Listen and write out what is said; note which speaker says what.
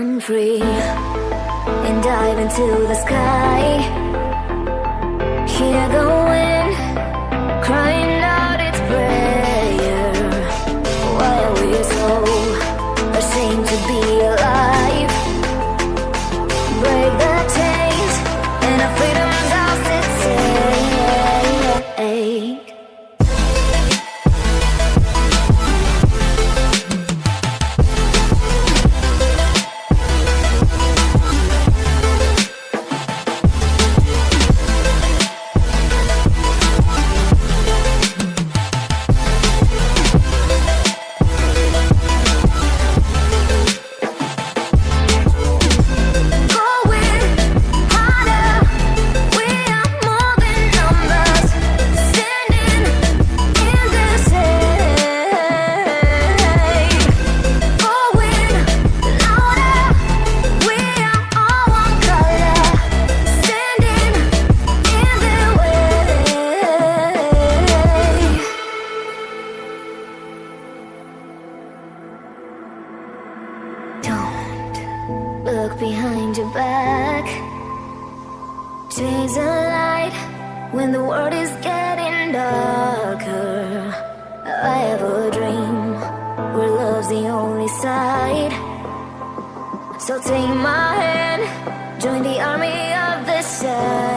Speaker 1: run free and dive into the sky. Hear the wind crying out its prayer. Why are we so ashamed to be alive? Break the chains and our freedom's ours to take. Look behind your back. Chase a light when the world is getting darker. I have a dream where love's the only side. So take my hand, join the army of the sun.